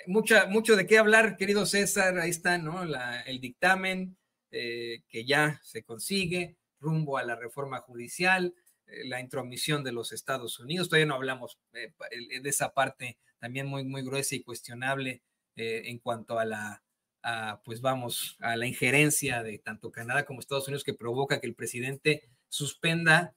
mucho de qué hablar, querido César. Ahí está, ¿no? El dictamen que ya se consigue rumbo a la reforma judicial, la intromisión de los Estados Unidos. Todavía no hablamos de esa parte también muy, muy gruesa y cuestionable en cuanto a pues vamos, a la injerencia de tanto Canadá como Estados Unidos, que provoca que el presidente suspenda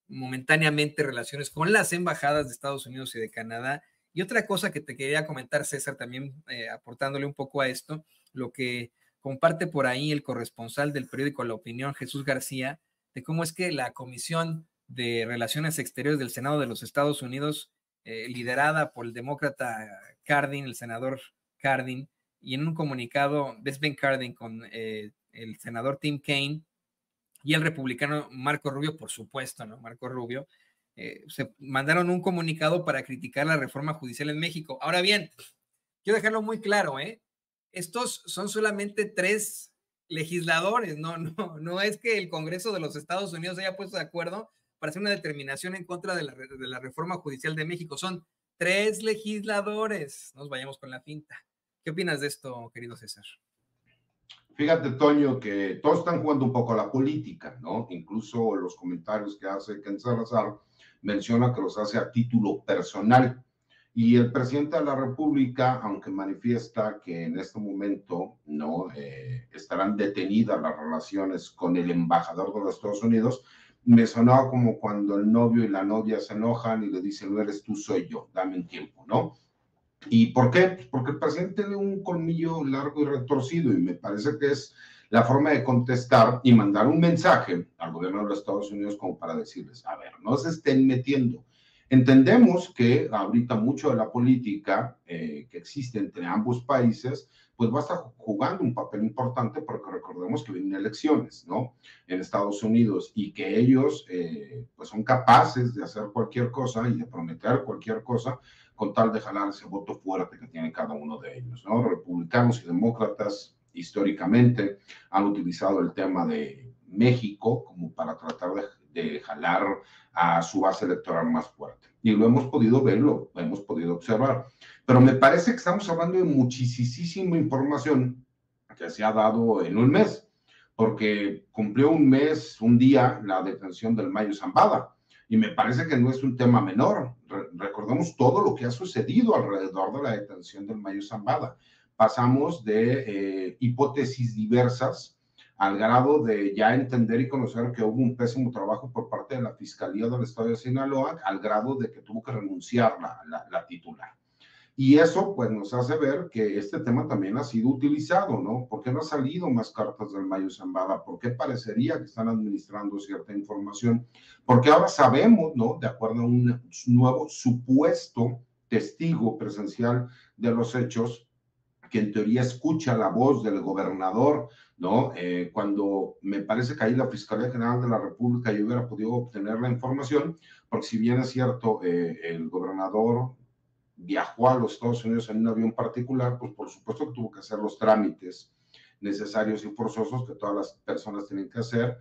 momentáneamente relaciones con las embajadas de Estados Unidos y de Canadá. Y otra cosa que te quería comentar, César, también aportándole un poco a esto, lo que comparte por ahí el corresponsal del periódico La Opinión, Jesús García, de cómo es que la Comisión de Relaciones Exteriores del Senado de los Estados Unidos, liderada por el demócrata Cardin, el senador Cardin, y en un comunicado, Ben Cardin con el senador Tim Kaine y el republicano Marco Rubio, por supuesto, ¿no? Marco Rubio, se mandaron un comunicado para criticar la reforma judicial en México. Ahora bien, quiero dejarlo muy claro, estos son solamente 3 legisladores, no es que el Congreso de los Estados Unidos haya puesto de acuerdo para hacer una determinación en contra de la reforma judicial de México. Son 3 legisladores. Nos vayamos con la finta. ¿Qué opinas de esto, querido César? Fíjate, Toño, que todos están jugando un poco a la política, ¿no? Incluso los comentarios que hace Ken Salazar menciona que los hace a título personal. Y el presidente de la República, aunque manifiesta que en este momento no estarán detenidas las relaciones con el embajador de los Estados Unidos, me sonaba como cuando el novio y la novia se enojan y le dicen, no eres tú, soy yo, dame un tiempo, ¿no? ¿Y por qué? Pues porque el presidente tiene un colmillo largo y retorcido y me parece que es la forma de contestar y mandar un mensaje al gobierno de los Estados Unidos como para decirles, a ver, no se estén metiendo. Entendemos que ahorita mucho de la política que existe entre ambos países, pues va a estar jugando un papel importante porque recordemos que vienen elecciones, ¿no? En Estados Unidos y que ellos pues son capaces de hacer cualquier cosa y de prometer cualquier cosa con tal de jalar ese voto fuerte que tiene cada uno de ellos, ¿no? Republicanos y demócratas históricamente han utilizado el tema de México como para tratar de jalar a su base electoral más fuerte. Y lo hemos podido ver, lo hemos podido observar. Pero me parece que estamos hablando de muchísima información que se ha dado en un mes, porque cumplió un mes, un día, la detención del Mayo Zambada. Y me parece que no es un tema menor. Recordemos todo lo que ha sucedido alrededor de la detención del Mayo Zambada. Pasamos de hipótesis diversas al grado de ya entender y conocer que hubo un pésimo trabajo por parte de la Fiscalía del Estado de Sinaloa, al grado de que tuvo que renunciar la titular. Y eso pues nos hace ver que este tema también ha sido utilizado, ¿no? ¿Por qué no ha salido más cartas del Mayo Zambada? ¿Por qué parecería que están administrando cierta información? Porque ahora sabemos, ¿no? De acuerdo a un nuevo supuesto testigo presencial de los hechos, que en teoría escucha la voz del gobernador, ¿no? Cuando me parece que ahí la Fiscalía General de la República ya hubiera podido obtener la información, porque si bien es cierto, el gobernador viajó a los Estados Unidos en un avión particular, pues por supuesto que tuvo que hacer los trámites necesarios y forzosos que todas las personas tienen que hacer,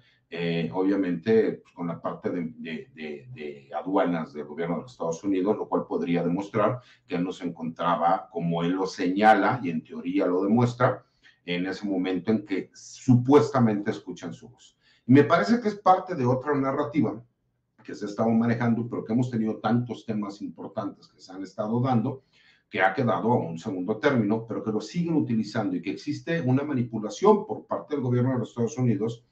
obviamente pues, con la parte de aduanas del gobierno de los Estados Unidos, lo cual podría demostrar que él no se encontraba, como él lo señala y en teoría lo demuestra, en ese momento en que supuestamente escuchan su voz. Y me parece que es parte de otra narrativa que se ha estado manejando, pero que hemos tenido tantos temas importantes que se han estado dando, que ha quedado a un segundo término, pero que lo siguen utilizando y que existe una manipulación por parte del gobierno de los Estados Unidos,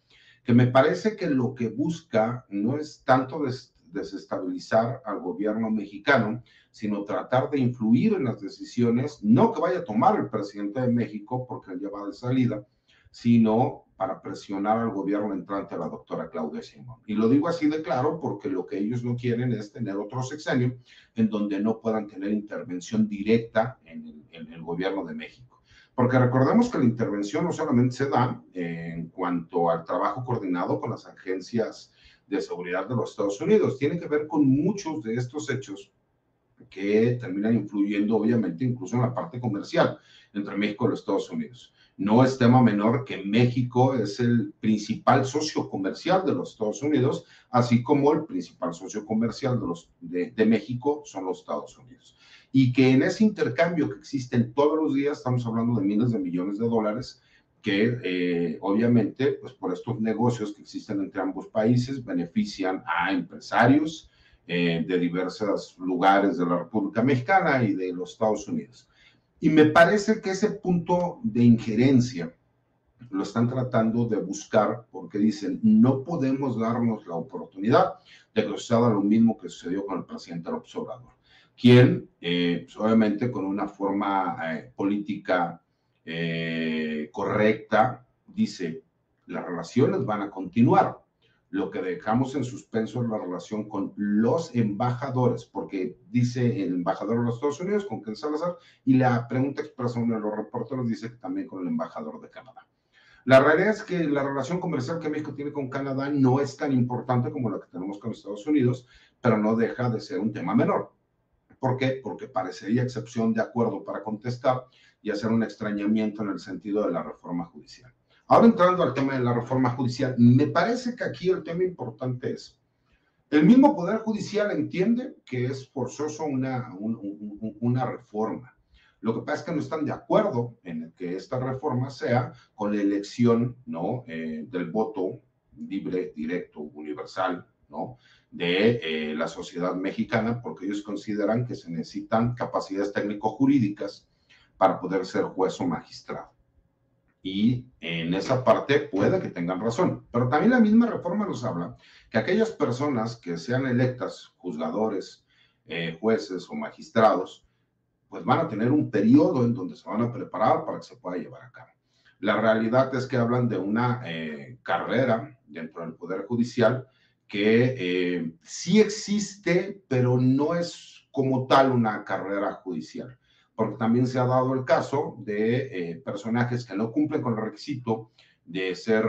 que me parece que lo que busca no es tanto desestabilizar al gobierno mexicano, sino tratar de influir en las decisiones, no que vaya a tomar el presidente de México, porque él ya va de salida, sino para presionar al gobierno entrante, a la doctora Claudia Sheinbaum. Y lo digo así de claro porque lo que ellos no quieren es tener otro sexenio en donde no puedan tener intervención directa en el gobierno de México. Porque recordemos que la intervención no solamente se da en cuanto al trabajo coordinado con las agencias de seguridad de los Estados Unidos, tiene que ver con muchos de estos hechos que terminan influyendo obviamente incluso en la parte comercial entre México y los Estados Unidos. No es tema menor que México es el principal socio comercial de los Estados Unidos, así como el principal socio comercial de México son los Estados Unidos. y que en ese intercambio que existen todos los días, estamos hablando de miles de millones de dólares, que obviamente, pues por estos negocios que existen entre ambos países, benefician a empresarios de diversos lugares de la República Mexicana y de los Estados Unidos. Y me parece que ese punto de injerencia lo están tratando de buscar porque dicen, no podemos darnos la oportunidad de que suceda lo mismo que sucedió con el presidente López Obrador, quien, pues obviamente con una forma política correcta, dice, las relaciones van a continuar. Lo que dejamos en suspenso es la relación con los embajadores, porque dice el embajador de los Estados Unidos con Ken Salazar, y la pregunta expresa uno de los reporteros dice que también con el embajador de Canadá. La realidad es que la relación comercial que México tiene con Canadá no es tan importante como la que tenemos con Estados Unidos, pero no deja de ser un tema menor. ¿Por qué? Porque parecería excepción de acuerdo para contestar y hacer un extrañamiento en el sentido de la reforma judicial. Ahora entrando al tema de la reforma judicial, me parece que aquí el tema importante es, el mismo Poder Judicial entiende que es forzoso una reforma. Lo que pasa es que no están de acuerdo en que esta reforma sea con la elección, ¿no? Del voto libre, directo, universal, ¿no? De la sociedad mexicana, porque ellos consideran que se necesitan capacidades técnico-jurídicas para poder ser juez o magistrado. Y en esa parte puede que tengan razón, pero también la misma reforma nos habla que aquellas personas que sean electas, juzgadores, jueces o magistrados, pues van a tener un periodo en donde se van a preparar para que se pueda llevar a cabo. La realidad es que hablan de una carrera dentro del Poder Judicial que sí existe, pero no es como tal una carrera judicial, porque también se ha dado el caso de personajes que no cumplen con el requisito de ser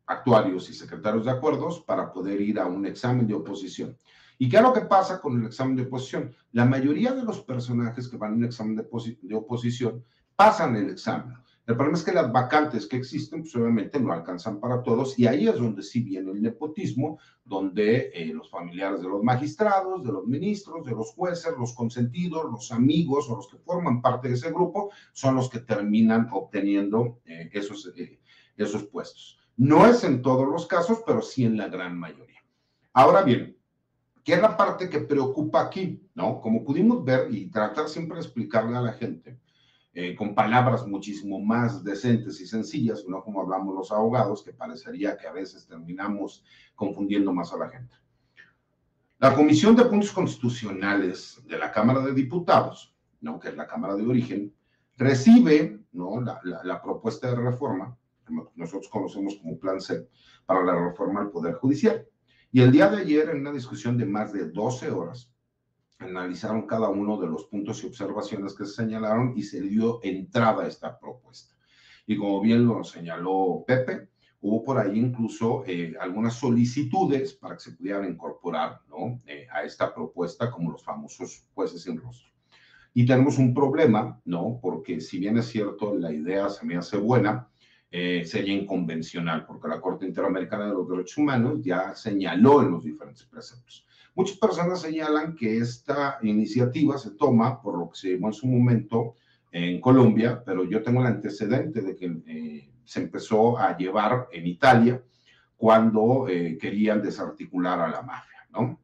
actuarios y secretarios de acuerdos para poder ir a un examen de oposición. ¿Y qué es lo que pasa con el examen de oposición? La mayoría de los personajes que van a un examen de oposición pasan el examen. El problema es que las vacantes que existen, pues obviamente no alcanzan para todos, y ahí es donde sí viene el nepotismo, donde los familiares de los magistrados, de los ministros, de los jueces, los consentidos, los amigos o los que forman parte de ese grupo, son los que terminan obteniendo esos puestos. No es en todos los casos, pero sí en la gran mayoría. Ahora bien, ¿qué es la parte que preocupa aquí? ¿No? Como pudimos ver y tratar siempre de explicarle a la gente con palabras muchísimo más decentes y sencillas, no como hablamos los abogados, que parecería que a veces terminamos confundiendo más a la gente. La Comisión de Puntos Constitucionales de la Cámara de Diputados, ¿no? Que es la Cámara de Origen, recibe, ¿no? la propuesta de reforma, que nosotros conocemos como Plan C, para la reforma al Poder Judicial. Y el día de ayer, en una discusión de más de 12 horas, analizaron cada uno de los puntos y observaciones que se señalaron y se dio entrada a esta propuesta. Y como bien lo señaló Pepe, hubo por ahí incluso algunas solicitudes para que se pudieran incorporar, ¿no? A esta propuesta, como los famosos jueces sin rostro. Y tenemos un problema, ¿no? Porque si bien es cierto, la idea se me hace buena, sería inconvencional, porque la Corte Interamericana de los Derechos Humanos ya señaló en los diferentes preceptos. Muchas personas señalan que esta iniciativa se toma por lo que se llamó en su momento en Colombia, pero yo tengo el antecedente de que se empezó a llevar en Italia cuando querían desarticular a la mafia, ¿no?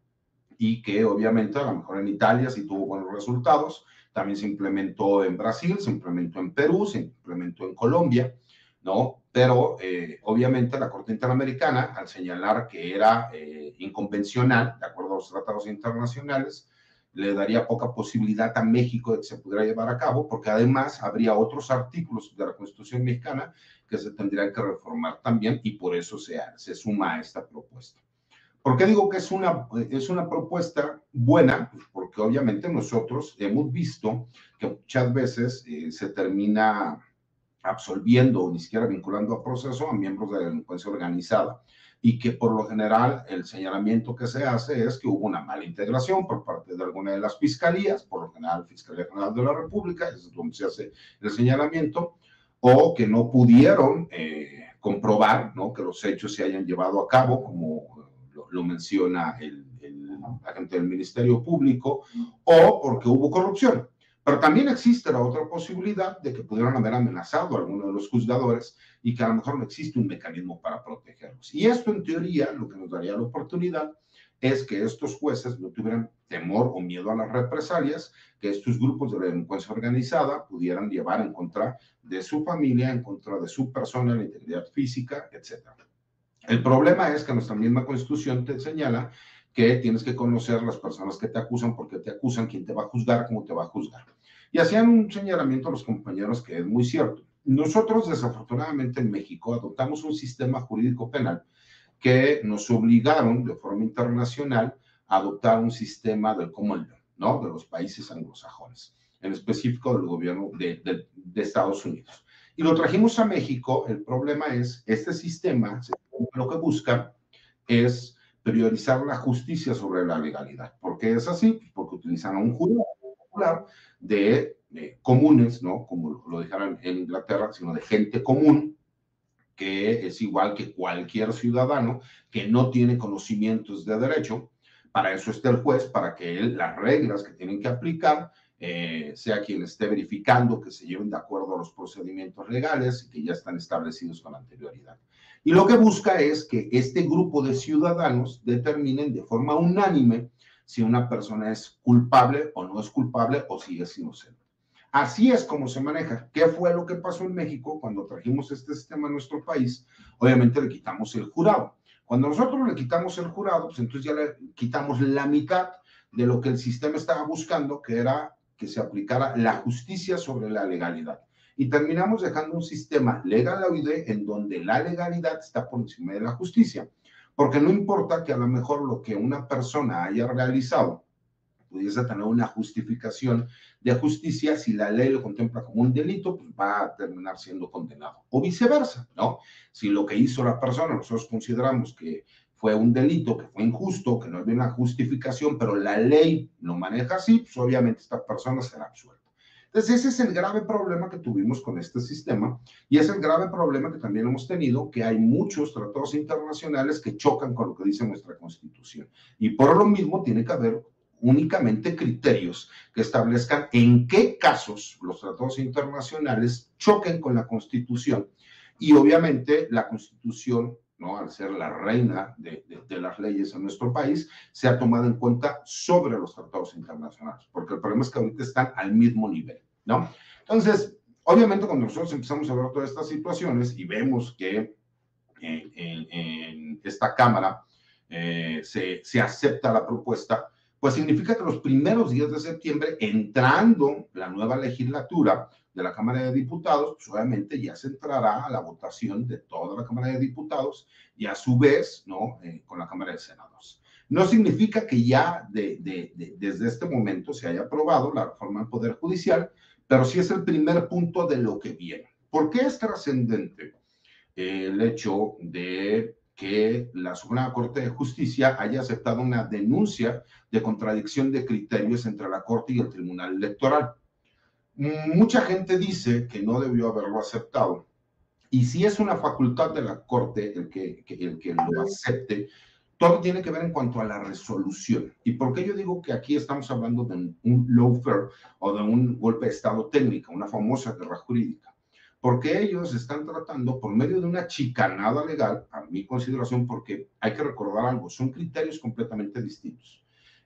Y que obviamente a lo mejor en Italia sí tuvo buenos resultados, también se implementó en Brasil, se implementó en Perú, se implementó en Colombia, ¿no? Pero obviamente la Corte Interamericana, al señalar que era inconvencional, de acuerdo a los tratados internacionales, le daría poca posibilidad a México de que se pudiera llevar a cabo, porque además habría otros artículos de la Constitución mexicana que se tendrían que reformar también, y por eso se suma a esta propuesta. ¿Por qué digo que es una propuesta buena? Pues porque obviamente nosotros hemos visto que muchas veces se termina absolviendo o ni siquiera vinculando a proceso a miembros de la delincuencia organizada, y que por lo general el señalamiento que se hace es que hubo una mala integración por parte de alguna de las fiscalías, por lo general Fiscalía General de la República, es donde se hace el señalamiento, o que no pudieron comprobar, ¿no? Que los hechos se hayan llevado a cabo, como lo menciona el la gente del Ministerio Público, o porque hubo corrupción. Pero también existe la otra posibilidad de que pudieran haber amenazado a alguno de los juzgadores y que a lo mejor no existe un mecanismo para protegerlos. Y esto, en teoría, lo que nos daría la oportunidad es que estos jueces no tuvieran temor o miedo a las represalias, que estos grupos de delincuencia organizada pudieran llevar en contra de su familia, en contra de su persona, la integridad física, etc. El problema es que nuestra misma Constitución te señala que tienes que conocer las personas que te acusan, por qué te acusan, quién te va a juzgar, cómo te va a juzgar. Y hacían un señalamiento a los compañeros que es muy cierto. Nosotros, desafortunadamente, en México adoptamos un sistema jurídico penal que nos obligaron de forma internacional a adoptar un sistema del common law, ¿no? De los países anglosajones, en específico del gobierno de Estados Unidos. Y lo trajimos a México. El problema es, este sistema lo que busca es priorizar la justicia sobre la legalidad. ¿Por qué es así? Porque utilizan a un jurado popular de comunes, ¿no? Como lo dijeron en Inglaterra, sino de gente común, que es igual que cualquier ciudadano que no tiene conocimientos de derecho. Para eso está el juez, para que él, las reglas que tienen que aplicar, sea quien esté verificando que se lleven de acuerdo a los procedimientos legales y que ya están establecidos con anterioridad. Y lo que busca es que este grupo de ciudadanos determinen de forma unánime si una persona es culpable o no es culpable, o si es inocente. Así es como se maneja. ¿Qué fue lo que pasó en México cuando trajimos este sistema a nuestro país? Obviamente le quitamos el jurado. Cuando nosotros le quitamos el jurado, pues entonces ya le quitamos la mitad de lo que el sistema estaba buscando, que era que se aplicara la justicia sobre la legalidad. Y terminamos dejando un sistema legaloide en donde la legalidad está por encima de la justicia. Porque no importa que a lo mejor lo que una persona haya realizado pudiese tener una justificación de justicia, si la ley lo contempla como un delito, pues va a terminar siendo condenado. O viceversa, ¿no? Si lo que hizo la persona, nosotros consideramos que fue un delito, que fue injusto, que no había una justificación, pero la ley lo maneja así, pues obviamente esta persona será absuelta. Entonces, ese es el grave problema que tuvimos con este sistema, y es el grave problema que también hemos tenido, que hay muchos tratados internacionales que chocan con lo que dice nuestra Constitución. Y por lo mismo tiene que haber únicamente criterios que establezcan en qué casos los tratados internacionales choquen con la Constitución. Y obviamente la Constitución, ¿no?, al ser la reina de las leyes en nuestro país, se ha tomado en cuenta sobre los tratados internacionales, porque el problema es que ahorita están al mismo nivel, ¿no? Entonces, obviamente cuando nosotros empezamos a ver todas estas situaciones y vemos que en esta Cámara se acepta la propuesta, pues significa que los primeros días de septiembre, entrando la nueva legislatura de la Cámara de Diputados, pues obviamente ya se entrará a la votación de toda la Cámara de Diputados y a su vez, ¿no?, con la Cámara de Senadores. No significa que ya desde este momento se haya aprobado la reforma del Poder Judicial, pero sí es el primer punto de lo que viene. ¿Por qué es trascendente el hecho de que la Suprema Corte de Justicia haya aceptado una denuncia de contradicción de criterios entre la Corte y el Tribunal Electoral? Mucha gente dice que no debió haberlo aceptado, y si es una facultad de la Corte el que lo acepte, todo tiene que ver en cuanto a la resolución. ¿Y por qué yo digo que aquí estamos hablando de un lawfare o de un golpe de Estado técnico, una famosa guerra jurídica? Porque ellos están tratando por medio de una chicanada legal, a mi consideración, porque hay que recordar algo, son criterios completamente distintos.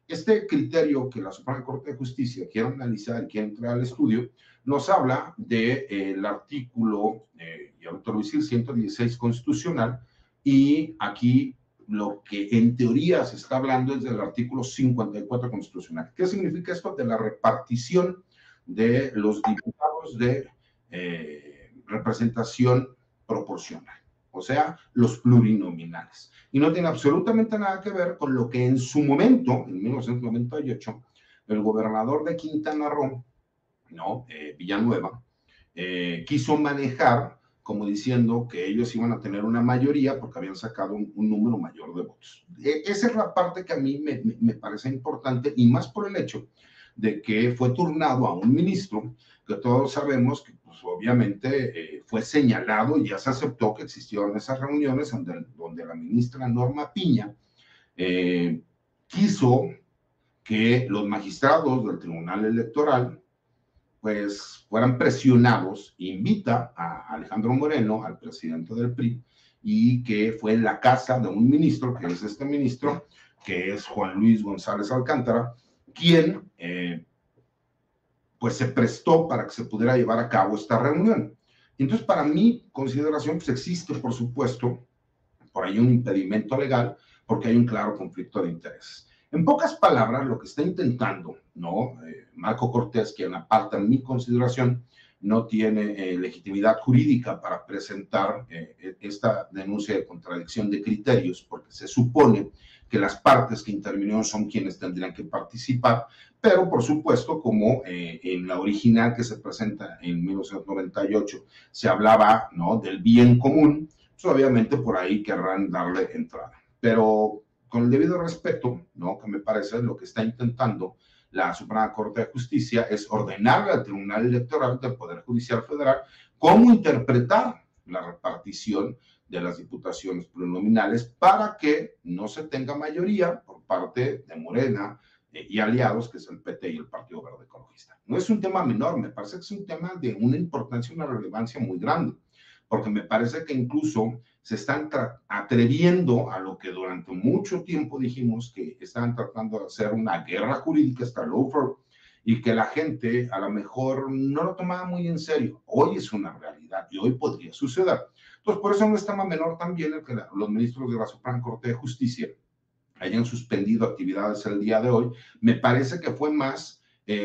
Este criterio que la Suprema Corte de Justicia quiere analizar y quiere entrar al estudio, nos habla del artículo, y ahorita lo voy a decir, 116 constitucional, y aquí lo que en teoría se está hablando es del artículo 54 constitucional. ¿Qué significa esto? De la repartición de los diputados de representación proporcional, o sea, los plurinominales. Y no tiene absolutamente nada que ver con lo que en su momento, en 1998, el gobernador de Quintana Roo, ¿no?, Villanueva, quiso manejar como diciendo que ellos iban a tener una mayoría porque habían sacado un número mayor de votos. Esa es la parte que a mí me parece importante, y más por el hecho de que fue turnado a un ministro que todos sabemos que pues, obviamente fue señalado y ya se aceptó que existieron esas reuniones donde la ministra Norma Piña quiso que los magistrados del Tribunal Electoral pues fueran presionados, invita a Alejandro Moreno, al presidente del PRI, y que fue en la casa de un ministro, que es este ministro, que es Juan Luis González Alcántara, quien pues se prestó para que se pudiera llevar a cabo esta reunión. Entonces, para mi consideración, pues existe, por supuesto, por ahí un impedimento legal, porque hay un claro conflicto de intereses. En pocas palabras, lo que está intentando, ¿no? Marco Cortés, quien aparte en mi consideración no tiene legitimidad jurídica para presentar esta denuncia de contradicción de criterios, porque se supone que las partes que intervinieron son quienes tendrían que participar, pero por supuesto, como en la original que se presenta en 1998 se hablaba, ¿no?, del bien común, pues obviamente por ahí querrán darle entrada. Pero con el debido respeto, ¿no?, que me parece lo que está intentando la Suprema Corte de Justicia es ordenarle al Tribunal Electoral del Poder Judicial Federal cómo interpretar la repartición de las diputaciones plurinominales para que no se tenga mayoría por parte de Morena y aliados, que es el PT y el Partido Verde Ecologista. No es un tema menor, me parece que es un tema de una importancia y una relevancia muy grande, porque me parece que incluso se están atreviendo a lo que durante mucho tiempo dijimos que estaban tratando de hacer una guerra jurídica, esta lawfare, y que la gente a lo mejor no lo tomaba muy en serio. Hoy es una realidad y hoy podría suceder. Entonces, por eso no es tema menor también el que los ministros de la Suprema Corte de Justicia hayan suspendido actividades el día de hoy. Me parece que fue más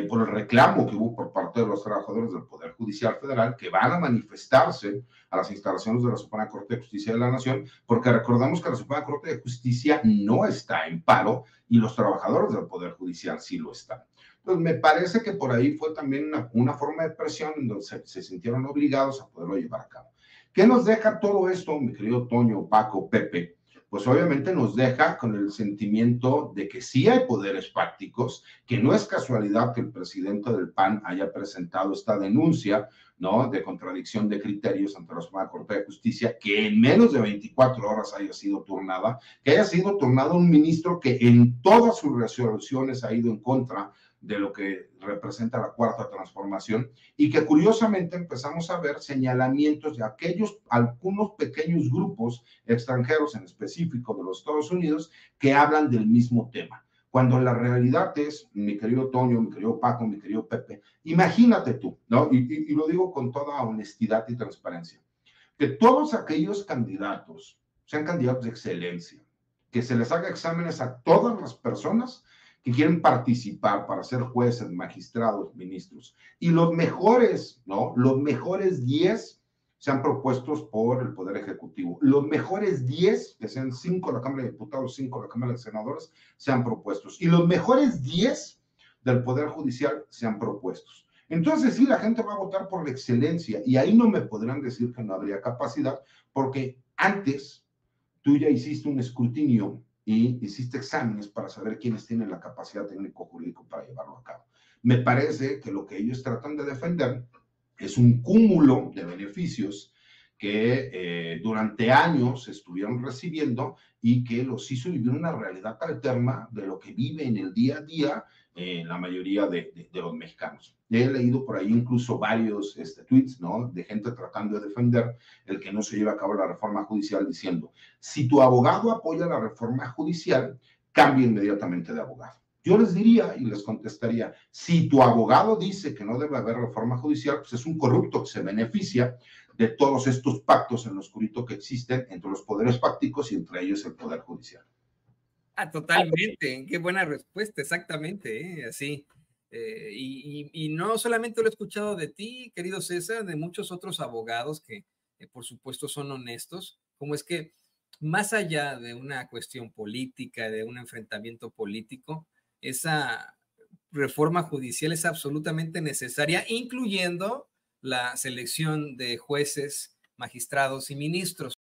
por el reclamo que hubo por parte de los trabajadores del Poder Judicial Federal que van a manifestarse a las instalaciones de la Suprema Corte de Justicia de la Nación, porque recordamos que la Suprema Corte de Justicia no está en paro y los trabajadores del Poder Judicial sí lo están. Entonces, me parece que por ahí fue también una forma de presión en donde se sintieron obligados a poderlo llevar a cabo. ¿Qué nos deja todo esto, mi querido Toño, Paco, Pepe? Pues obviamente nos deja con el sentimiento de que sí hay poderes fácticos, que no es casualidad que el presidente del PAN haya presentado esta denuncia, ¿no?, de contradicción de criterios ante la Suprema Corte de Justicia, que en menos de 24 horas haya sido turnada, que haya sido turnado un ministro que en todas sus resoluciones ha ido en contra de lo que representa la Cuarta Transformación, y que curiosamente empezamos a ver señalamientos de algunos pequeños grupos extranjeros, en específico de los Estados Unidos, que hablan del mismo tema. Cuando la realidad es, mi querido Toño, mi querido Paco, mi querido Pepe, imagínate tú, ¿no? Y lo digo con toda honestidad y transparencia, que todos aquellos candidatos sean candidatos de excelencia, que se les haga exámenes a todas las personas que quieren participar para ser jueces, magistrados, ministros, y los mejores, ¿no?, los mejores 10 sean propuestos por el Poder Ejecutivo. Los mejores 10, que sean 5 de la Cámara de Diputados, 5 de la Cámara de Senadores, sean propuestos. Y los mejores 10 del Poder Judicial sean propuestos. Entonces, sí, la gente va a votar por la excelencia, y ahí no me podrán decir que no habría capacidad, porque antes tú ya hiciste un escrutinio y hiciste exámenes para saber quiénes tienen la capacidad técnico-jurídica para llevarlo a cabo. Me parece que lo que ellos tratan de defender es un cúmulo de beneficios que durante años estuvieron recibiendo y que los hizo vivir una realidad alterna de lo que vive en el día a día la mayoría de los mexicanos. He leído por ahí incluso varios tweets, ¿no?, de gente tratando de defender el que no se lleve a cabo la reforma judicial, diciendo, si tu abogado apoya la reforma judicial, cambia inmediatamente de abogado. Yo les diría y les contestaría, si tu abogado dice que no debe haber reforma judicial, pues es un corrupto que se beneficia de todos estos pactos en lo oscurito que existen entre los poderes fácticos y entre ellos el Poder Judicial. Totalmente, qué buena respuesta, exactamente, así. Y no solamente lo he escuchado de ti, querido César, de muchos otros abogados que por supuesto son honestos, como es que más allá de una cuestión política, de un enfrentamiento político, esa reforma judicial es absolutamente necesaria, incluyendo la selección de jueces, magistrados y ministros.